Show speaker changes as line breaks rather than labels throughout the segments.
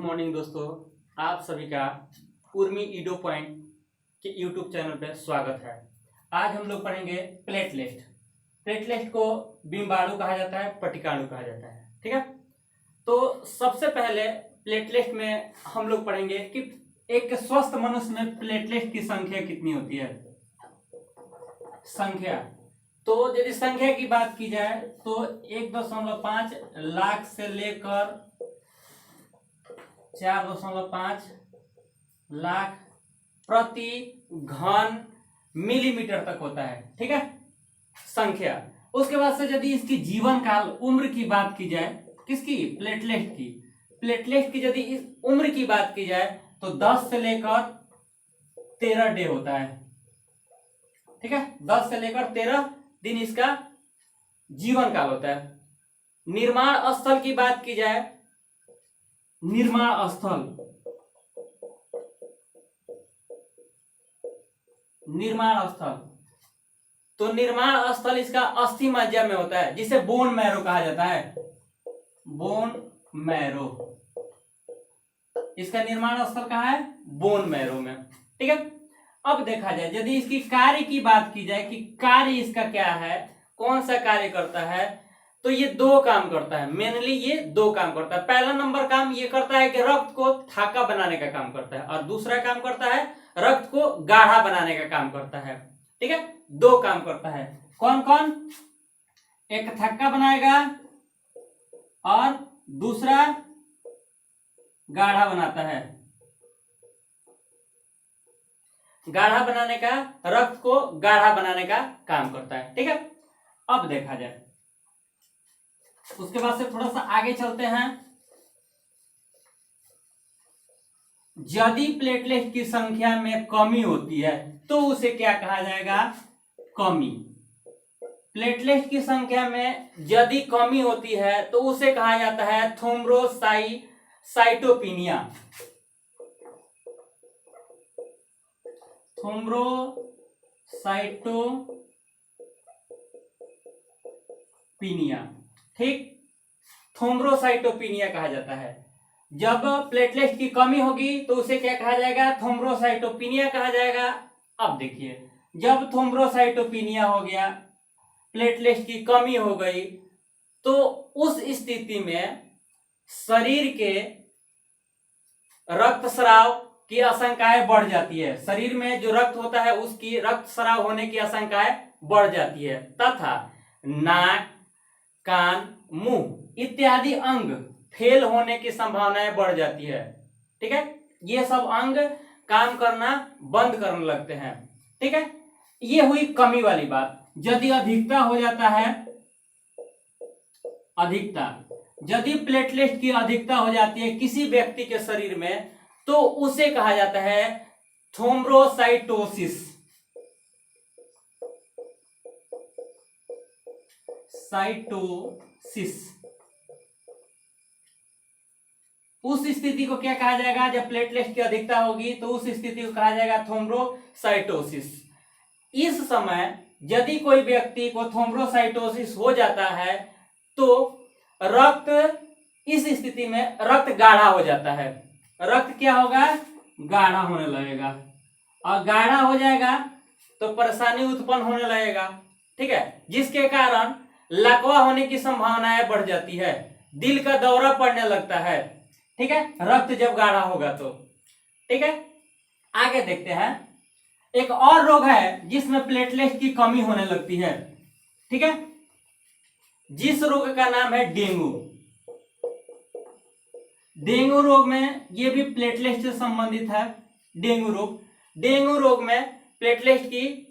Morning दोस्तों, आप सभी का उर्मी ईडो पॉइंट के यूट्यूब चैनल पर स्वागत है। आज हम लोग पढ़ेंगे प्लेटलेट। प्लेटलेट को बिम्बाणु कहा जाता है, पट्टिकाणु कहा जाता है। ठीक है, तो सबसे पहले प्लेटलेट में हम लोग पढ़ेंगे कि एक स्वस्थ मनुष्य में प्लेटलेट की संख्या कितनी होती है। संख्या, तो यदि संख्या की बात की जाए तो 1.5 लाख से लेकर 4.5 लाख प्रति घन मिलीमीटर तक होता है। ठीक है, संख्या। उसके बाद से यदि इसकी जीवन काल, उम्र की बात की जाए, किसकी? प्लेटलेट की यदि इस उम्र की बात की जाए तो 10 से लेकर 13 डे होता है। ठीक है, 10 से लेकर 13 दिन इसका जीवन काल होता है। निर्माण स्थल की बात की जाए, निर्माण स्थल तो निर्माण स्थल इसका अस्थि मज्जा में होता है, जिसे बोन मैरो कहा जाता है। बोन मैरो, इसका निर्माण स्थल कहाँ है? बोन मैरो में। ठीक है, अब देखा जाए यदि इसकी कार्य की बात की जाए कि कार्य इसका क्या है, कौन सा कार्य करता है, तो ये दो काम करता है। मेनली ये दो काम करता है। पहला नंबर काम ये करता है कि रक्त को थाका बनाने का काम करता है, और दूसरा काम करता है रक्त को गाढ़ा बनाने का काम करता है। ठीक है, दो काम करता है। कौन कौन? एक थक्का बनाएगा और दूसरा गाढ़ा बनाता है। गाढ़ा बनाने का, रक्त को गाढ़ा बनाने का काम करता है। ठीक है, अब देखा जाए उसके बाद से थोड़ा सा आगे चलते हैं। यदि प्लेटलेट की संख्या में कमी होती है तो उसे क्या कहा जाएगा? कमी। प्लेटलेट की संख्या में यदि कमी होती है तो उसे कहा जाता है थ्रोम्बोसाइटोपिनिया। थ्रोम्बोसाइटोपिनिया, ठीक, थ्रोम्बोसाइटोपिनिया कहा जाता है। जब प्लेटलेट की कमी होगी तो उसे क्या कहा जाएगा? थ्रोम्बोसाइटोपिनिया कहा जाएगा। अब देखिए, जब थ्रोम्बोसाइटोपिनिया हो गया, प्लेटलेट की कमी हो गई, तो उस स्थिति में शरीर के रक्तस्राव की आशंकाएं बढ़ जाती है। शरीर में जो रक्त होता है उसकी रक्तस्राव होने की आशंकाएं बढ़ जाती है, तथा नाक, कान, मुंह इत्यादि अंग फेल होने की संभावनाएं बढ़ जाती है। ठीक है, ये सब अंग काम करना बंद करने लगते हैं। ठीक है, ये हुई कमी वाली बात। यदि अधिकता हो जाता है, अधिकता, यदि प्लेटलेट की अधिकता हो जाती है किसी व्यक्ति के शरीर में तो उसे कहा जाता है थ्रोम्बोसाइटोसिस। उस स्थिति को क्या कहा जाएगा? जब प्लेटलेट की अधिकता होगी तो उस स्थिति को कहा जाएगा थ्रोम्बोसाइटोसिस। इस समय यदि कोई व्यक्ति को थ्रोम्बोसाइटोसिस हो जाता है तो रक्त, इस स्थिति में रक्त गाढ़ा हो जाता है। रक्त क्या होगा? गाढ़ा होने लगेगा, और गाढ़ा हो जाएगा तो परेशानी उत्पन्न होने लगेगा। ठीक है, जिसके कारण लकवा होने की संभावनाएं बढ़ जाती है, दिल का दौरा पड़ने लगता है। ठीक है, रक्त जब गाढ़ा होगा तो। ठीक है, आगे देखते हैं। एक और रोग है जिसमें प्लेटलेट की कमी होने लगती है। ठीक है, जिस रोग का नाम है डेंगू। डेंगू रोग में, ये भी प्लेटलेट से संबंधित है। डेंगू रोग में प्लेटलेट की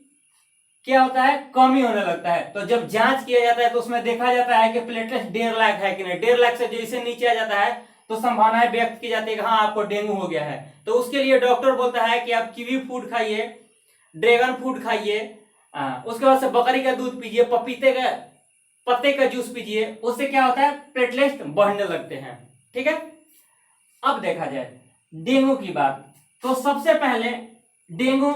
क्या होता है? कमी होने लगता है। तो जब जांच किया जाता है तो उसमें देखा जाता है कि प्लेटलेट 1.5 लाख है कि नहीं। 1.5 लाख से जैसे नीचे आ जाता है तो संभावनाएं व्यक्त की जाती है कि हाँ आपको डेंगू हो गया है। तो उसके लिए डॉक्टर बोलता है कि आप कीवी फूड खाइए, ड्रैगन फ्रूट खाइए, उसके बाद से बकरी का दूध पीजिए, पत्ते का जूस पीजिए। उससे क्या होता है? प्लेटलेट बढ़ने लगते हैं। ठीक है, अब देखा जाए डेंगू की बात, तो सबसे पहले डेंगू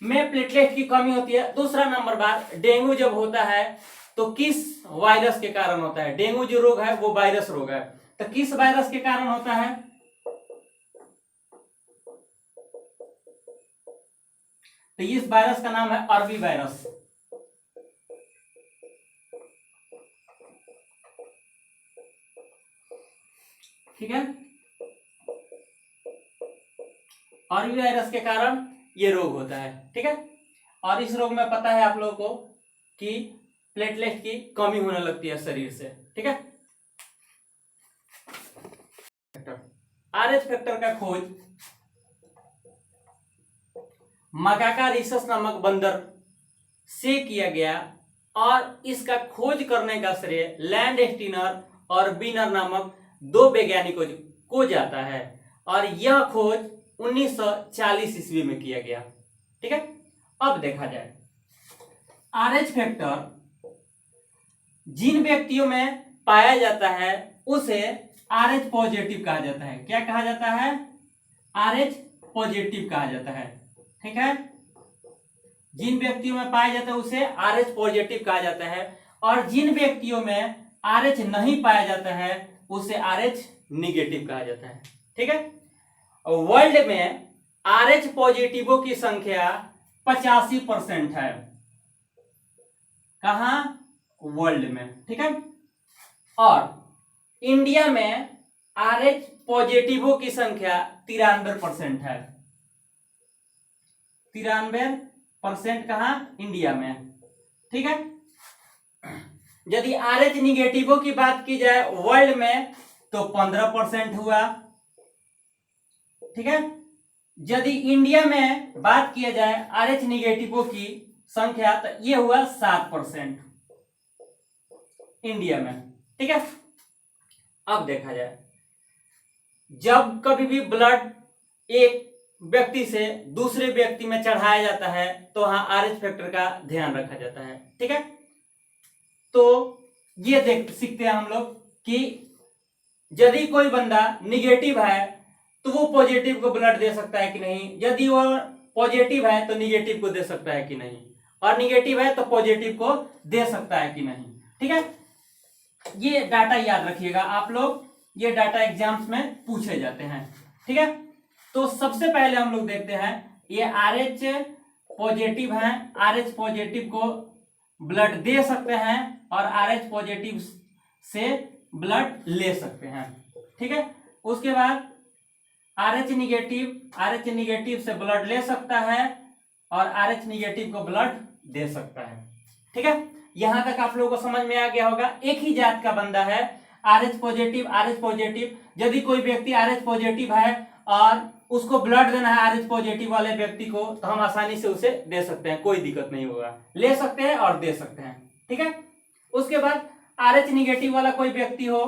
में प्लेटलेट की कमी होती है। दूसरा नंबर बात, डेंगू जब होता है तो किस वायरस के कारण होता है? डेंगू जो रोग है वो वायरस रोग है, तो किस वायरस के कारण होता है? तो इस वायरस का नाम है अरबी वायरस। ठीक है, अरबी वायरस के कारण ये रोग होता है। ठीक है, और इस रोग में पता है आप लोगों को कि प्लेटलेट की कमी होने लगती है शरीर से। ठीक है, आरएच फैक्टर का खोज मकाका रिसस नामक बंदर से किया गया और इसका खोज करने का श्रेय लैंड स्टीनर और बीनर नामक 2 वैज्ञानिकों को जाता है और यह खोज 1940 ईस्वी में किया गया। ठीक है, अब देखा जाए आरएच फैक्टर जिन व्यक्तियों में पाया जाता है उसे आरएच पॉजिटिव कहा जाता है। क्या कहा जाता है? आरएच पॉजिटिव कहा जाता है। ठीक है, जिन व्यक्तियों में पाया जाता है उसे आरएच पॉजिटिव कहा जाता है और जिन व्यक्तियों में आरएच नहीं पाया जाता है उसे आरएच निगेटिव कहा जाता है। ठीक है, वर्ल्ड में आरएच पॉजिटिवों की संख्या 85% है। कहां? वर्ल्ड में। ठीक है, और इंडिया में आरएच पॉजिटिवों की संख्या 93% है। 93% कहां? इंडिया में। ठीक है, यदि आरएच निगेटिवों की बात की जाए वर्ल्ड में तो 15% हुआ। ठीक है, यदि इंडिया में बात किया जाए आरएच निगेटिवों की संख्या तो ये हुआ 7% इंडिया में। ठीक है, अब देखा जाए जब कभी भी ब्लड एक व्यक्ति से दूसरे व्यक्ति में चढ़ाया जाता है तो वहां आरएच फैक्टर का ध्यान रखा जाता है। ठीक है, तो ये देख सीखते हैं हम लोग कि यदि कोई बंदा निगेटिव है तो वो पॉजिटिव को ब्लड दे सकता है कि नहीं, यदि वो पॉजिटिव है तो निगेटिव को दे सकता है कि नहीं, और निगेटिव है तो पॉजिटिव को दे सकता है कि नहीं। ठीक है, ये डाटा याद रखिएगा आप लोग, ये डाटा एग्जाम्स में पूछे जाते हैं। ठीक है, तो सबसे पहले हम लोग देखते हैं ये आरएच पॉजिटिव है, आरएच पॉजिटिव को ब्लड दे सकते हैं और आरएच पॉजिटिव से ब्लड ले सकते हैं। ठीक है, उसके बाद आरएच निगेटिव से ब्लड ले सकता है और आरएच निगेटिव को ब्लड दे सकता है। ठीक है, यहां तक आप लोगों को समझ में आ गया होगा। एक ही जात का बंदा है, आरएच पॉजिटिव। यदि कोई व्यक्ति आरएच पॉजिटिव है और उसको ब्लड देना है आरएच पॉजिटिव वाले व्यक्ति को तो हम आसानी से उसे दे सकते हैं, कोई दिक्कत नहीं होगा, ले सकते हैं और दे सकते हैं। ठीक है, उसके बाद आरएच निगेटिव वाला कोई व्यक्ति हो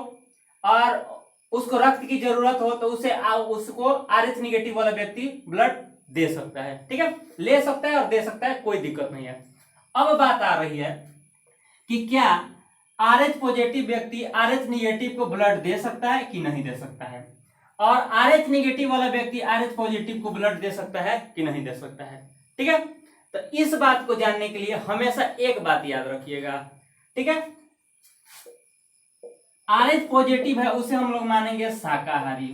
और उसको रक्त की जरूरत हो तो उसको आरएच निगेटिव वाला व्यक्ति ब्लड दे सकता है। ठीक है, ले सकता है और दे सकता है, कोई दिक्कत नहीं है। अब बात आ रही है कि क्या आरएच पॉजिटिव व्यक्ति आरएच निगेटिव को ब्लड दे सकता है कि नहीं दे सकता है, और आरएच निगेटिव वाला व्यक्ति आरएच पॉजिटिव को ब्लड दे सकता है कि नहीं दे सकता है। ठीक है, तो इस बात को जानने के लिए हमेशा एक बात याद रखिएगा। ठीक है, आरएच पॉजिटिव है उसे हम लोग मानेंगे शाकाहारी,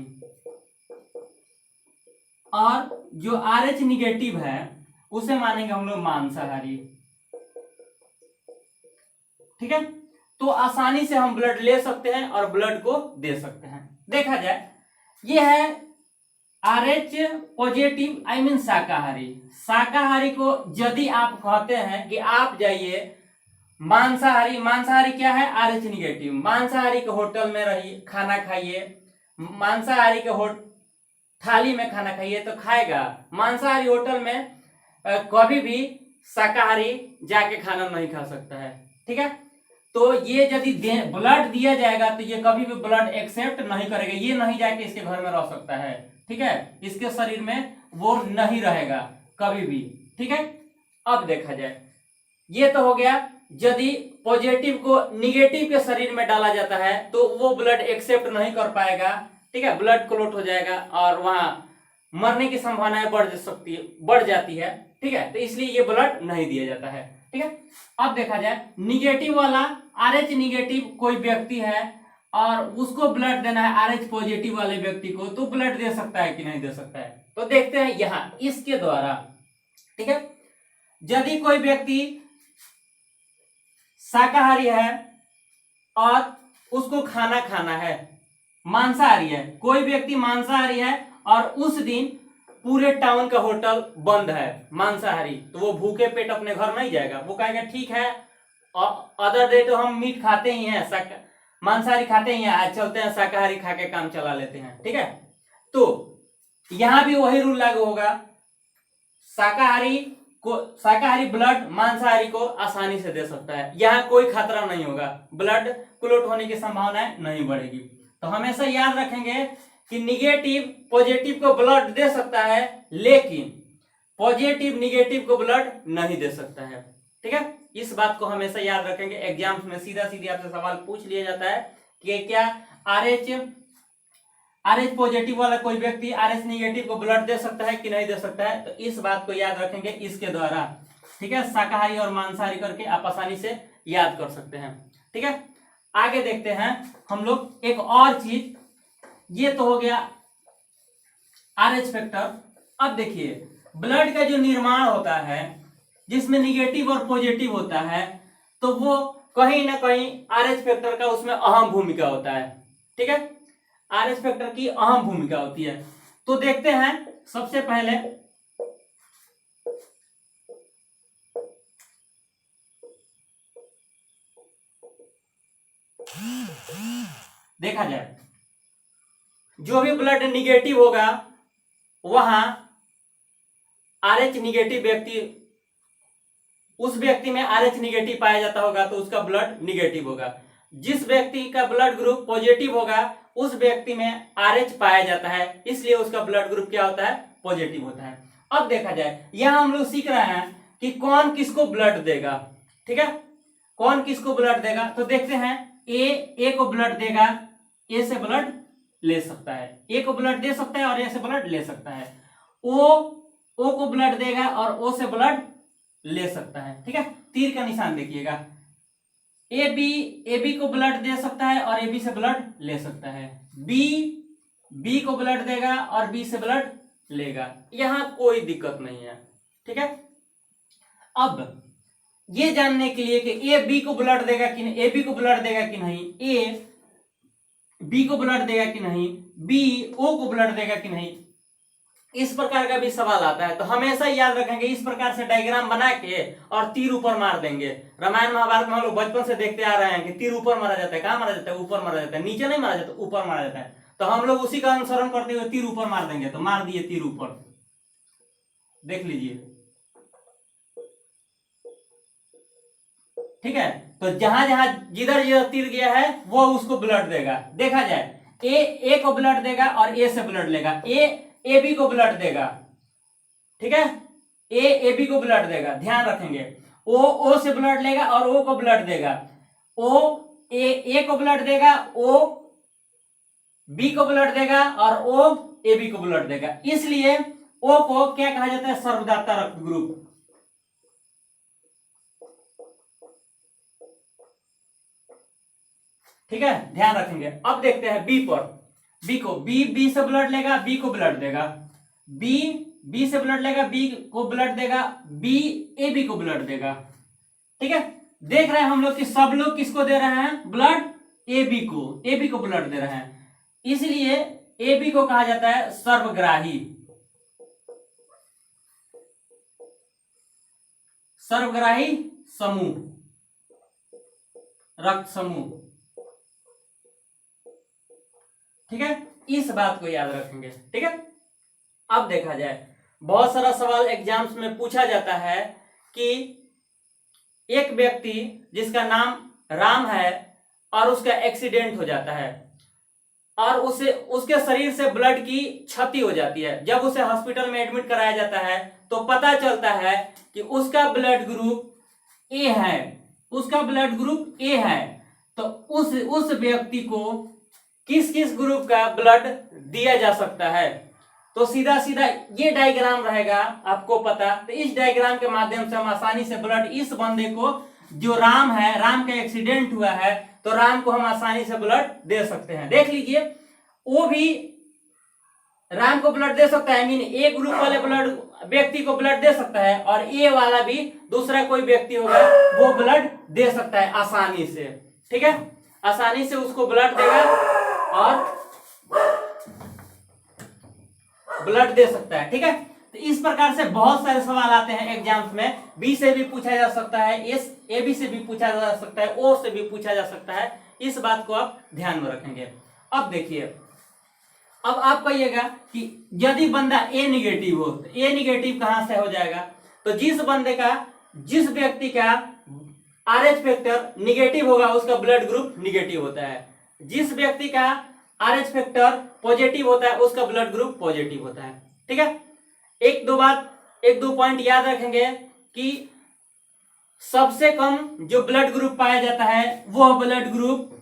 और जो आरएच निगेटिव है उसे मानेंगे हम लोग मांसाहारी। ठीक है, तो आसानी से हम ब्लड ले सकते हैं और ब्लड को दे सकते हैं। देखा जाए ये है आरएच पॉजिटिव आई मीन शाकाहारी को यदि आप कहते हैं कि आप जाइए मांसाहारी क्या है? RH negative. मांसाहारी के होटल में रहिए, खाना खाइए, मांसाहारी के थाली में खाना खाइए तो खाएगा। मांसाहारी होटल में कभी भी शाकाहारी जाके खाना नहीं खा सकता है। ठीक है, तो ये यदि ब्लड दिया जाएगा तो ये कभी भी ब्लड एक्सेप्ट नहीं करेगा, ये नहीं जाके इसके घर में रह सकता है। ठीक है, इसके शरीर में वो नहीं रहेगा कभी भी। ठीक है, अब देखा जाए ये तो हो गया यदि पॉजिटिव को निगेटिव के शरीर में डाला जाता है तो वो ब्लड एक्सेप्ट नहीं कर पाएगा। ठीक है, ब्लड क्लॉट हो जाएगा और वहां मरने की संभावनाएं बढ़ जाती है। ठीक है, तो इसलिए ये ब्लड नहीं दिया जाता है। ठीक है, अब देखा जाए निगेटिव वाला आरएच निगेटिव कोई व्यक्ति है और उसको ब्लड देना है आरएच पॉजिटिव वाले व्यक्ति को, तो ब्लड दे सकता है कि नहीं दे सकता है? तो देखते हैं यहां इसके द्वारा। ठीक है, यदि कोई व्यक्ति शाकाहारी है और उसको खाना खाना है, मांसाहारी है, कोई व्यक्ति मांसाहारी है और उस दिन पूरे टाउन का होटल बंद है मांसाहारी, तो वो भूखे पेट अपने घर नहीं जाएगा। वो कहेगा ठीक है, अदर डे तो हम मीट खाते ही हैं, मांसाहारी खाते ही हैं, आज चलते हैं शाकाहारी खा के काम चला लेते हैं। ठीक है, तो यहां भी वही रूल लागू होगा। शाकाहारी ब्लड मांसाहारी को आसानी से दे सकता है, यहाँ कोई खतरा नहीं होगा, ब्लड क्लोट होने की संभावना नहीं बढ़ेगी। तो हमेशा याद रखेंगे कि निगेटिव पॉजिटिव को ब्लड दे सकता है, लेकिन पॉजिटिव निगेटिव को ब्लड नहीं दे सकता है। ठीक है, इस बात को हमेशा याद रखेंगे। एग्जाम्स में सीधा सीधी आपसे सवाल पूछ लिया जाता है कि क्या आरएच पॉजिटिव वाला कोई व्यक्ति आरएच निगेटिव को ब्लड दे सकता है कि नहीं दे सकता है, तो इस बात को याद रखेंगे इसके द्वारा। ठीक है, शाकाहारी और मांसाहारी करके आप आसानी से याद कर सकते हैं। ठीक है, आगे देखते हैं हम लोग एक और चीज। ये तो हो गया आरएच फैक्टर। अब देखिए ब्लड का जो निर्माण होता है जिसमें निगेटिव और पॉजिटिव होता है, तो वो कहीं ना कहीं आरएच फैक्टर का उसमें अहम भूमिका होता है। ठीक है, आरएच फैक्टर की अहम भूमिका होती है। तो देखते हैं सबसे पहले देखा जाए, जो भी ब्लड निगेटिव होगा वहां आरएच निगेटिव व्यक्ति, उस व्यक्ति में आरएच निगेटिव पाया जाता होगा तो उसका ब्लड निगेटिव होगा। जिस व्यक्ति का ब्लड ग्रुप पॉजिटिव होगा उस व्यक्ति में आरएच पाया जाता है, इसलिए उसका ब्लड ग्रुप क्या होता है, पॉजिटिव होता है। अब देखा जाए, यहां हम लोग सीख रहे हैं कि कौन किसको ब्लड देगा। ठीक है, कौन किसको ब्लड देगा, तो देखते हैं ए को ब्लड देगा, ए से ब्लड ले सकता है, ए को ब्लड दे सकता है और ए से ब्लड ले सकता है। ओ को ब्लड देगा और ओ से ब्लड ले सकता है। ठीक है, तीर का निशान देखिएगा, ए बी को ब्लड दे सकता है और ए बी से ब्लड ले सकता है। बी को ब्लड देगा और बी से ब्लड लेगा, यहां कोई दिक्कत नहीं है। ठीक है, अब ये जानने के लिए कि ए बी को ब्लड देगा कि नहीं, ए बी को ब्लड देगा कि नहीं, ए बी को ब्लड देगा कि नहीं, बी ओ को ब्लड देगा कि नहीं, इस प्रकार का भी सवाल आता है। तो हमेशा याद रखेंगे इस प्रकार से डायग्राम बना के और तीर ऊपर मार देंगे। रामायण महाभारत में हम लोग बचपन से देखते आ रहे हैं कि तीर ऊपर मारा जाता है। कहां मारा जाता है, ऊपर मारा जाता है, नीचे नहीं मारा जाता, ऊपर मारा जाता है। तो हम लोग उसी का अनुसरण करते हुए तीर ऊपर मार देंगे। तो मार दिए तीर ऊपर, देख लीजिए। ठीक है, तो जहां जहां जिधर जिधर तीर गया है वो उसको ब्लड देगा। देखा जाए, ए को ब्लड देगा और ए से ब्लड लेगा, ए बी को ब्लड देगा। ठीक है, ए बी को ब्लड देगा, ध्यान रखेंगे। ओ से ब्लड लेगा और ओ को ब्लड देगा। ओ ए को ब्लड देगा, ओ बी को ब्लड देगा और ओ ए बी को ब्लड देगा। इसलिए ओ को क्या कहा जाता है, सर्वदाता रक्त ग्रुप। ठीक है, ध्यान रखेंगे। अब देखते हैं बी पर, बी को बी से ब्लड लेगा, बी को ब्लड देगा, बी से ब्लड लेगा, बी को ब्लड देगा, बी ए बी को ब्लड देगा। ठीक है, देख रहे हैं हम लोग कि सब लोग किसको दे रहे हैं ब्लड, ए बी को ब्लड दे रहे हैं। इसलिए ए बी को कहा जाता है सर्वग्राही, सर्वग्राही समूह, रक्त समूह। ठीक है, इस बात को याद रखेंगे। ठीक है, अब देखा जाए, बहुत सारा सवाल एग्जाम्स में पूछा जाता है कि एक व्यक्ति जिसका नाम राम है और उसका एक्सीडेंट हो जाता है और उसके शरीर से ब्लड की क्षति हो जाती है। जब उसे हॉस्पिटल में एडमिट कराया जाता है तो पता चलता है कि उसका ब्लड ग्रुप ए है, उसका ब्लड ग्रुप ए है। तो उस व्यक्ति को किस किस ग्रुप का ब्लड दिया जा सकता है, तो सीधा सीधा ये डायग्राम रहेगा आपको पता। तो इस डायग्राम के माध्यम से हम आसानी से ब्लड इस बंदे को, जो राम है, राम का एक्सीडेंट हुआ है तो राम को हम आसानी से ब्लड दे सकते हैं। देख लीजिए, वो भी राम को ब्लड दे सकता है, मीन ए ग्रुप वाले ब्लड व्यक्ति को ब्लड दे सकता है और ए वाला भी दूसरा कोई व्यक्ति होगा वो ब्लड दे सकता है आसानी से। ठीक है, आसानी से उसको ब्लड देगा और ब्लड दे सकता है। ठीक है, तो इस प्रकार से बहुत सारे सवाल आते हैं एग्जाम्स में। बी से भी पूछा जा सकता है, एस ए बी से भी पूछा जा सकता है, ओ से भी पूछा जा सकता है। इस बात को आप ध्यान में रखेंगे। अब देखिए, अब आप कहिएगा कि यदि बंदा ए निगेटिव हो तो ए निगेटिव कहां से हो जाएगा? तो जिस व्यक्ति का RH फैक्टर निगेटिव होगा उसका ब्लड ग्रुप निगेटिव होता है। जिस व्यक्ति का RH फैक्टर पॉजिटिव होता है उसका ब्लड ग्रुप पॉजिटिव होता है। ठीक है, एक दो पॉइंट याद रखेंगे कि सबसे कम जो ब्लड ग्रुप पाया जाता है वह ब्लड ग्रुप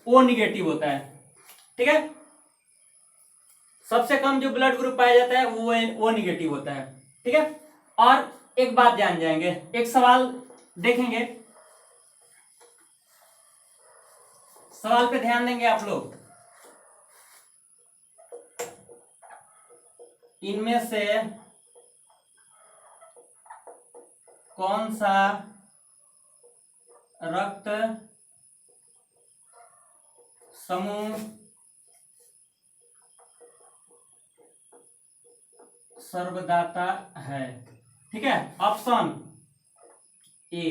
O निगेटिव होता है। ठीक है, सबसे कम जो ब्लड ग्रुप पाया जाता है वो O निगेटिव होता है। ठीक है, और एक बात जान जाएंगे, एक सवाल देखेंगे, सवाल पे ध्यान देंगे आप लोग। इनमें से कौन सा रक्त समूह सर्वदाता है? ठीक है, ऑप्शन ए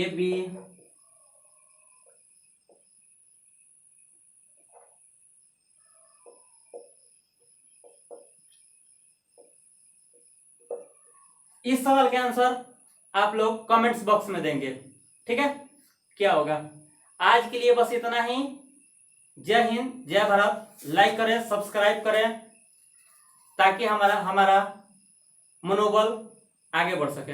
बी इस सवाल के आंसर आप लोग कमेंट्स बॉक्स में देंगे। ठीक है, क्या होगा? आज के लिए बस इतना ही। जय हिंद, जय भारत। लाइक करें, सब्सक्राइब करें ताकि हमारा मनोबल आगे बढ़ सके।